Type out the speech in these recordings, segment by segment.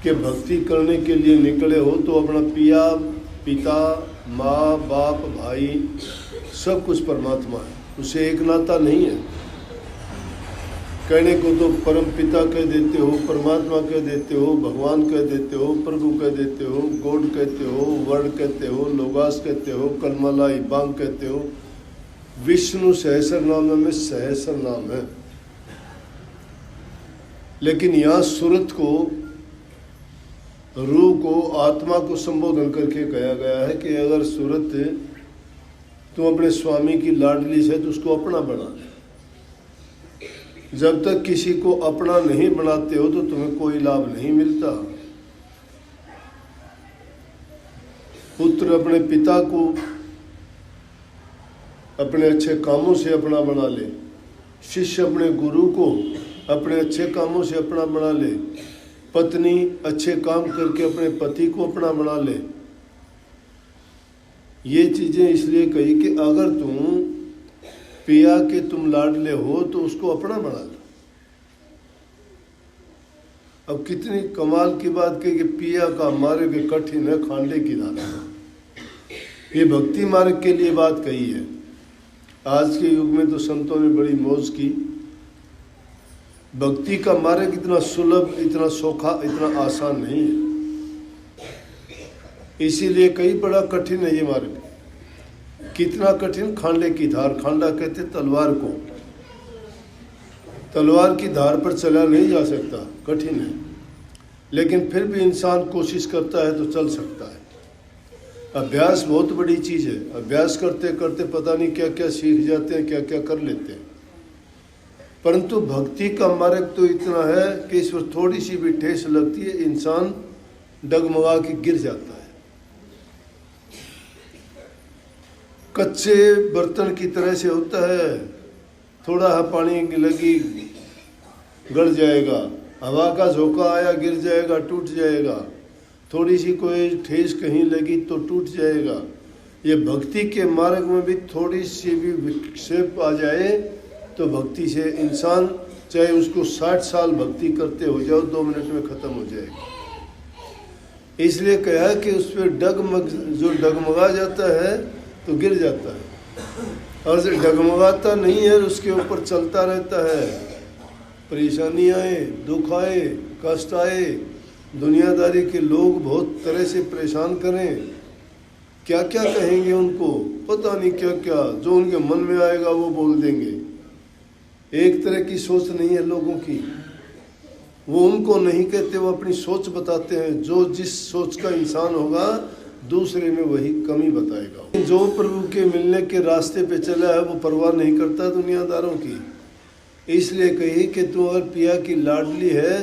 कि भक्ति करने के लिए निकले हो तो अपना पिता माँ बाप भाई सब कुछ परमात्मा है, उसे एक नाता नहीं है। कहने को तो परम पिता कह देते हो, परमात्मा कह देते हो, भगवान कह देते हो, प्रभु कह देते हो, गॉड कहते हो, वर्ड कहते हो, लोगास कहते हो, कलमला इबांग कहते हो। विष्णु सहस्र नाम में सहस्र नाम है, लेकिन यहाँ सूरत को, रूह को, आत्मा को संबोधन करके कहा गया है कि अगर सूरत तुम अपने स्वामी की लाडली से तो उसको अपना बना ले। जब तक किसी को अपना नहीं बनाते हो तो तुम्हें कोई लाभ नहीं मिलता। पुत्र अपने पिता को अपने अच्छे कामों से अपना बना ले, शिष्य अपने गुरु को अपने अच्छे कामों से अपना बना ले, पत्नी अच्छे काम करके अपने पति को अपना बना ले। ये चीजें इसलिए कही कि अगर तुम पिया के तुम लाडले हो तो उसको अपना बना लो। अब कितनी कमाल की बात कही कि पिया का मार्ग कठिन है, खांडे की धारा। ये भक्ति मार्ग के लिए बात कही है। आज के युग में तो संतों ने बड़ी मौज की। भक्ति का मार्ग इतना सुलभ, इतना सौखा, इतना आसान नहीं है, इसीलिए कई बड़ा कठिन है ये मार्ग। कितना कठिन? खांडे की धार, खांडा कहते तलवार को, तलवार की धार पर चला नहीं जा सकता, कठिन है, लेकिन फिर भी इंसान कोशिश करता है तो चल सकता है। अभ्यास बहुत बड़ी चीज है। अभ्यास करते करते पता नहीं क्या क्या सीख जाते हैं, क्या क्या कर लेते हैं। परंतु भक्ति का मार्ग तो इतना है कि इस पर थोड़ी सी भी ठेस लगती है, इंसान डगमगा के गिर जाता है। कच्चे बर्तन की तरह से होता है, थोड़ा पानी लगी गड़ जाएगा, हवा का झोंका आया गिर जाएगा, टूट जाएगा, थोड़ी सी कोई ठेस कहीं लगी तो टूट जाएगा। ये भक्ति के मार्ग में भी थोड़ी सी भी विक्षेप आ जाए तो भक्ति से इंसान, चाहे उसको 60 साल भक्ति करते हो जाओ, 2 मिनट में खत्म हो जाएगा। इसलिए कहा कि उस पर जो डगमगा जाता है तो गिर जाता है, और जो डगमगाता नहीं है उसके ऊपर चलता रहता है। परेशानी आए, दुख आए, कष्ट आए, दुनियादारी के लोग बहुत तरह से परेशान करें, क्या क्या कहेंगे उनको, पता नहीं क्या क्या, जो उनके मन में आएगा वो बोल देंगे। एक तरह की सोच नहीं है लोगों की। वो उनको नहीं कहते, वो अपनी सोच बताते हैं। जो जिस सोच का इंसान होगा दूसरे में वही कमी बताएगा। जो प्रभु के मिलने के रास्ते पे चला है वो परवाह नहीं करता दुनियादारों की। इसलिए कही कि तू अगर पिया की लाडली है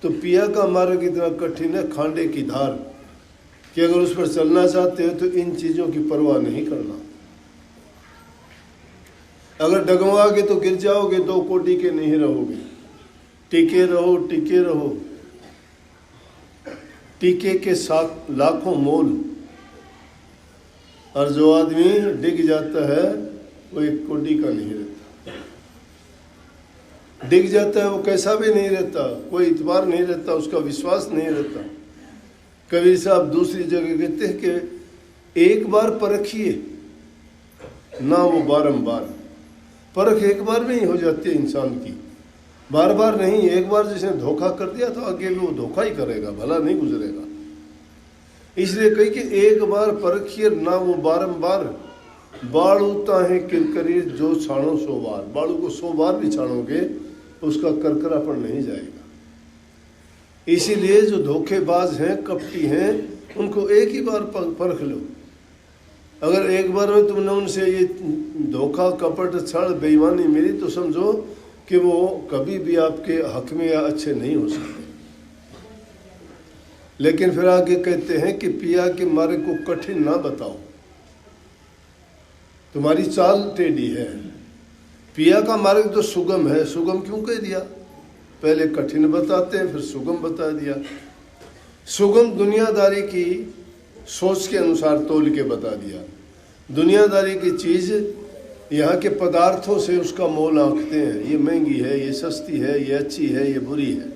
तो पिया का मार्ग इतना कठिन है, खांडे की धार, कि अगर उस पर चलना चाहते हो तो इन चीजों की परवाह नहीं करना। अगर डगमगाओगे तो गिर जाओगे, 2 कोटि के नहीं रहोगे। टिके रहो, टिके रहो। टीके के साथ लाखों मोल, और जो आदमी डिग जाता है वो 1 कोटि का नहीं रहता। डिग जाता है वो कैसा भी नहीं रहता, कोई इतबार नहीं रहता, उसका विश्वास नहीं रहता। कबीर साहब दूसरी जगह कहते हैं कि एक बार परखिए ना वो बारंबार। परख एक बार में ही हो जाती है इंसान की, बार बार नहीं। एक बार जिसने धोखा कर दिया तो आगे भी वो धोखा ही करेगा, भला नहीं गुजरेगा। इसलिए कही कि एक बार परखिए ना वो बारंबार। बाड़ू ताहे किरकरी जो छाणो 100 बार। बाड़ू को 100 बार भी छाणोगे उसका करकरापन नहीं जाएगा। इसीलिए जो धोखेबाज हैं, कपटी हैं, उनको एक ही बार परख लो। अगर एक बार में तुमने उनसे ये धोखा, कपट, छल, बेईमानी मिली तो समझो कि वो कभी भी आपके हक में या अच्छे नहीं हो सकते। लेकिन फिर आगे कहते हैं कि पिया के मार्ग को कठिन ना बताओ, तुम्हारी चाल टेढ़ी है। पिया का मार्ग तो सुगम है। सुगम क्यों कह दिया? पहले कठिन बताते हैं फिर सुगम बता दिया। सुगम दुनियादारी की सोच के अनुसार तोल के बता दिया। दुनियादारी की चीज यहाँ के पदार्थों से उसका मोल आंकते हैं, ये महंगी है, ये सस्ती है, ये अच्छी है, ये बुरी है।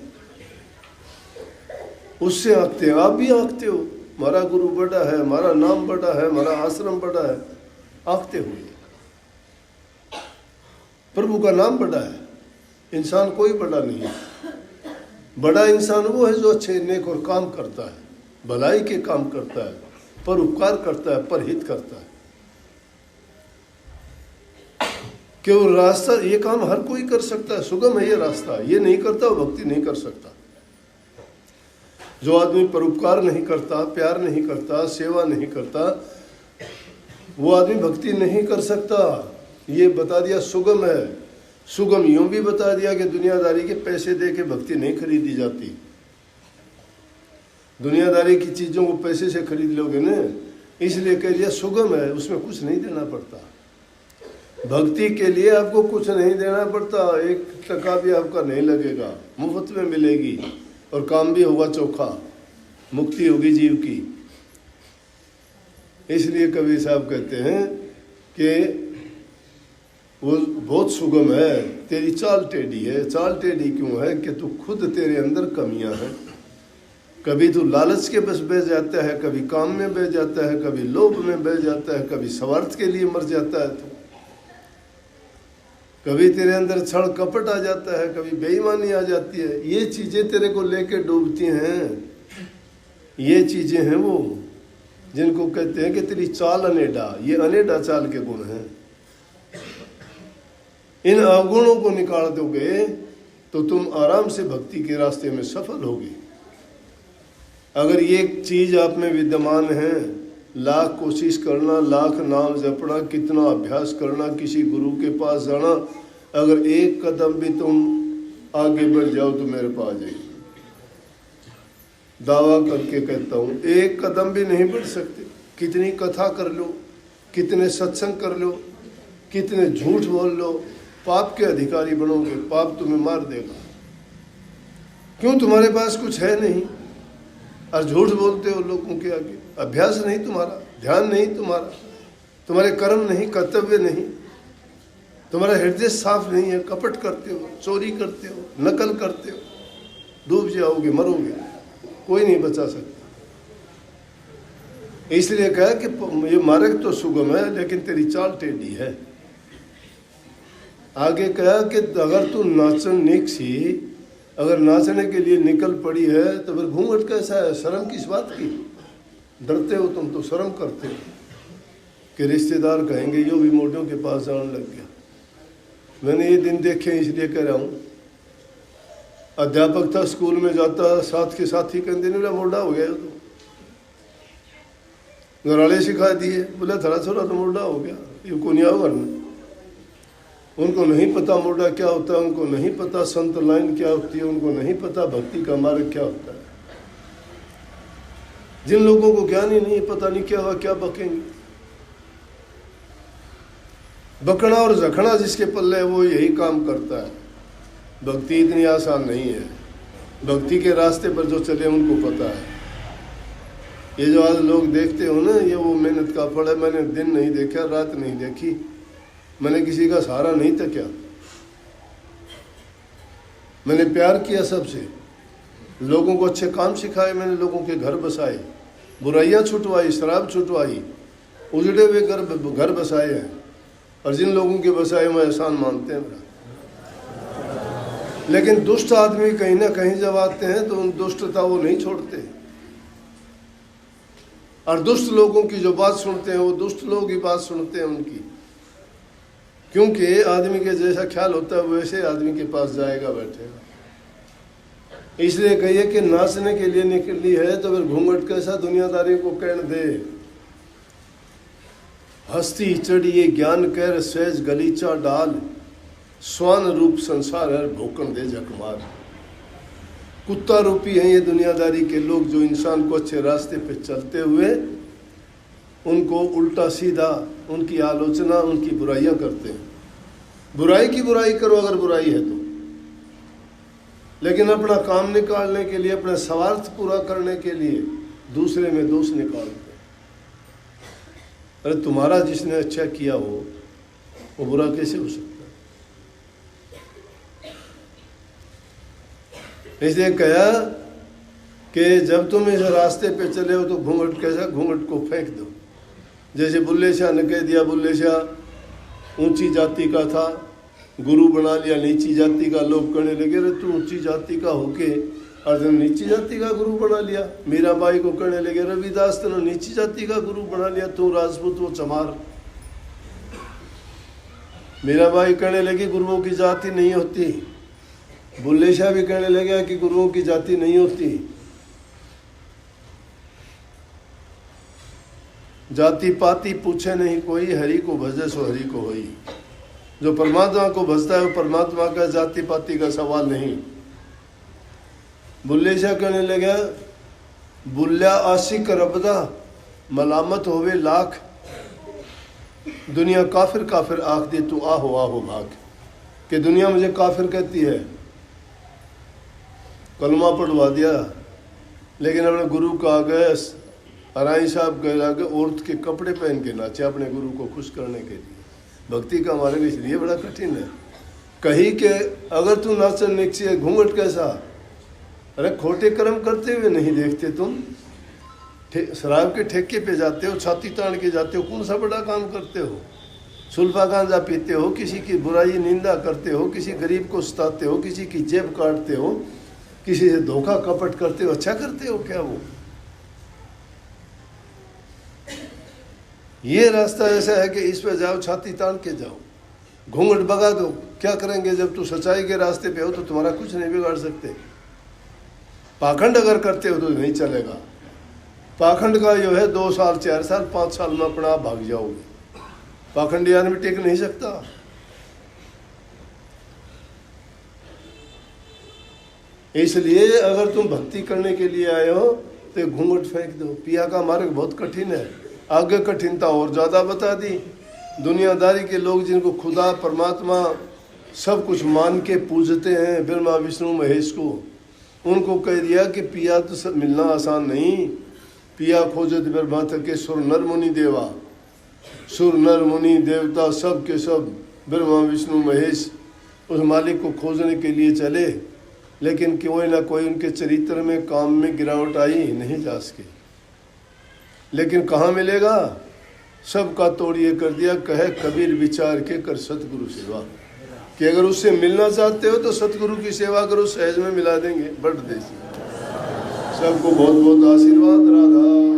उससे आंकते हैं। आप भी आंकते हो, हमारा गुरु बड़ा है, हमारा नाम बड़ा है, हमारा आश्रम बड़ा है, आंकते हुए। प्रभु का नाम बड़ा है, इंसान कोई बड़ा नहीं है। बड़ा इंसान वो है जो अच्छे नेक और काम करता है, भलाई के काम करता है, पर उपकार करता है, पर हित करता है। केवल रास्ता, ये काम हर कोई कर सकता है, सुगम है ये रास्ता। ये नहीं करता वो भक्ति नहीं कर सकता। जो आदमी परोपकार नहीं करता, प्यार नहीं करता, सेवा नहीं करता, वो आदमी भक्ति नहीं कर सकता। ये बता दिया सुगम है। सुगम यूं भी बता दिया कि दुनियादारी के पैसे दे के भक्ति नहीं खरीदी जाती। दुनियादारी की चीजों को पैसे से खरीद लोगे ना, इसलिए कह दिया सुगम है, उसमें कुछ नहीं देना पड़ता। भक्ति के लिए आपको कुछ नहीं देना पड़ता, 1 टका भी आपका नहीं लगेगा, मुफ्त में मिलेगी और काम भी होगा चोखा, मुक्ति होगी जीव की। इसलिए कबीर साहब कहते हैं कि वो बहुत सुगम है, तेरी चाल टेढ़ी है। चाल टेढ़ी क्यों है? कि तू खुद, तेरे अंदर कमियां हैं। कभी तू लालच के बस बह जाता है, कभी काम में बह जाता है, कभी लोभ में बह जाता है, कभी स्वार्थ के लिए मर जाता है तू, कभी तेरे अंदर छल कपट आ जाता है, कभी बेईमानी आ जाती है। ये चीजें तेरे को लेके डूबती हैं। ये चीजें हैं वो जिनको कहते हैं कि तेरी चाल अनेडा। ये अनेडा चाल के गुण हैं। इन अवगुणों को निकाल दोगे तो तुम आराम से भक्ति के रास्ते में सफल होगे। अगर ये चीज आप में विद्यमान है, लाख कोशिश करना, लाख नाम जपना, कितना अभ्यास करना, किसी गुरु के पास जाना, अगर एक कदम भी तुम आगे बढ़ जाओ तो मेरे पास जाइए। दावा करके कहता हूं, एक कदम भी नहीं बढ़ सकते। कितनी कथा कर लो, कितने सत्संग कर लो, कितने झूठ बोल लो, पाप के अधिकारी बनोगे। पाप तुम्हें मार देगा। क्यों? तुम्हारे पास कुछ है नहीं और झूठ बोलते हो लोगों के आगे। अभ्यास नहीं तुम्हारा, ध्यान नहीं तुम्हारा, तुम्हारे कर्म नहीं, कर्तव्य नहीं, तुम्हारा हृदय साफ नहीं है, कपट करते हो, चोरी करते हो, नकल करते हो, डूब जाओगे, मरोगे, कोई नहीं बचा सकता। इसलिए कहा कि ये मार्ग तो सुगम है लेकिन तेरी चाल टेढ़ी है। आगे कहा कि अगर तू नाचन सी, अगर नाचने के लिए निकल पड़ी है तो फिर घूंघट कैसा है? शर्म किस बात की? डरते हो तुम तो, शर्म करते हो कि रिश्तेदार कहेंगे यो भी मोटियों के पास जाने लग गया। मैंने ये दिन देखे इसलिए कह रहा हूँ। अध्यापक था, स्कूल में जाता, साथ के साथ ही कहते नहीं मोटा हो गया तो घराले सिखा दिए, बोला थोड़ा थोड़ा तो मोटा हो गया, ये को नहीं आओ करना। उनको नहीं पता मोटा क्या होता है, उनको नहीं पता संत लाइन क्या होती है, उनको नहीं पता भक्ति का मार्ग क्या होता है। जिन लोगों को ज्ञान ही नहीं, पता नहीं क्या हुआ, क्या बकेंगे। बकना और जखना जिसके पल्ले है वो यही काम करता है। भक्ति इतनी आसान नहीं है। भक्ति के रास्ते पर जो चले उनको पता है। ये जो आज लोग देखते हो ना, ये वो मेहनत का फल है। मैंने दिन नहीं देखा, रात नहीं देखी, मैंने किसी का सहारा नहीं था क्या? मैंने प्यार किया सबसे, लोगों को अच्छे काम सिखाए, मैंने लोगों के घर बसाए, बुराइयां छुटवाई, शराब छुटवाई, उजड़े हुए घर बसाए हैं। और जिन लोगों के बसाए वो एहसान मानते हैं मेरा। लेकिन दुष्ट आदमी कहीं ना कहीं जब आते हैं तो उन दुष्टता वो नहीं छोड़ते। और दुष्ट लोगों की जो बात सुनते हैं वो दुष्ट लोग ही बात सुनते हैं उनकी। क्योंकि आदमी के जैसा ख्याल होता है वैसे आदमी के पास जाएगा, बैठेगा। इसलिए कहिए कि नाचने के लिए निकली है तो फिर घूंघट कैसा दुनियादारी को कहने दे। हस्ती चढ़िए ज्ञान कर सहज गलीचा डाल, स्वान रूप संसार है भोकन दे जकमार। कुत्ता रूपी हैं ये दुनियादारी के लोग जो इंसान को अच्छे रास्ते पे चलते हुए उनको उल्टा सीधा उनकी आलोचना, उनकी बुराइयां करते हैं। बुराई की बुराई करो अगर बुराई है तो, लेकिन अपना काम निकालने के लिए, अपना स्वार्थ पूरा करने के लिए दूसरे में दोष निकालते हैं। अरे तुम्हारा जिसने अच्छा किया हो वो बुरा कैसे हो सकता है? इसलिए कहा कि जब तुम इस रास्ते पे चले हो तो घूंघट कैसा, घूंघट को फेंक दो। जैसे बुल्ले शाह ने कह दिया, बुल्ले शाह ऊंची जाति का था, गुरु बना लिया नीची जाति का। लोग कहने लगे अरे तू ऊंची जाति का होके अर्जुन नीची जाति का गुरु बना लिया। मीराबाई को कहने लगे रविदास तूने नीची जाति का गुरु बना लिया, तू राजपूत वो चमार। मीराबाई कहने लगी गुरुओं की जाति नहीं होती। बुल्ले शाह भी कहने लगे कि गुरुओं की जाति नहीं होती। जाति पाति पूछे नहीं कोई, हरि को भजे सो हरि को होई। जो परमात्मा को भजता है वो परमात्मा का, जाति पाति का सवाल नहीं। बुल्ले शाह कहने लगे बुल्ला आशिक रबदा मलामत होवे लाख, दुनिया काफिर काफिर आख दे तू आहो भाग। कि दुनिया मुझे काफिर कहती है, कलमा पढ़वा दिया, लेकिन अपने गुरु का आगे अराई साहब के आगे औरत के कपड़े पहन के नाचे अपने गुरु को खुश करने के लिए। भक्ति का हमारे लिए इसलिए बड़ा कठिन है। कहीं के अगर तू नाचन निकसी घूंघट कैसा, अरे खोटे कर्म करते हुए नहीं देखते तुम। शराब के ठेके पे जाते हो, छाती तान के जाते हो, कौन सा बड़ा काम करते हो। सुल्फा गांजा पीते हो, किसी की बुराई निंदा करते हो, किसी गरीब को सताते हो, किसी की जेब काटते हो, किसी से धोखा कपट करते हो। अच्छा करते हो क्या वो? ये रास्ता ऐसा है कि इस पे जाओ, छाती तान के जाओ, घूंघट भगा दो। क्या करेंगे जब तू सच्चाई के रास्ते पे हो तो तुम्हारा कुछ नहीं बिगाड़ सकते। पाखंड अगर करते हो तो नहीं चलेगा। पाखंड का जो है 2 साल 4 साल 5 साल में अपना आप भाग जाओगे। पाखंडी आदमी टिक नहीं सकता। इसलिए अगर तुम भक्ति करने के लिए आए हो तो घूंघट फेंक दो। पिया का मार्ग बहुत कठिन है, आगे कठिनता और ज़्यादा बता दी। दुनियादारी के लोग जिनको खुदा परमात्मा सब कुछ मान के पूजते हैं, ब्रह्मा विष्णु महेश को, उनको कह दिया कि पिया तो सब मिलना आसान नहीं। पिया खोजत ब्रह्मा थके सुर नर मुनि देवा। सुर नर मुनि देवता सब के सब ब्रह्मा विष्णु महेश उस मालिक को खोजने के लिए चले, लेकिन कोई ना कोई उनके चरित्र में काम में गिरावट आई, नहीं जा सके। लेकिन कहाँ मिलेगा? सबका तोड़िए कर दिया, कहे कबीर विचार के कर सतगुरु सेवा। कि अगर उससे मिलना चाहते हो तो सतगुरु की सेवा करो, सहज में मिला देंगे। बड़ देसी। सबको बहुत बहुत आशीर्वाद। राधा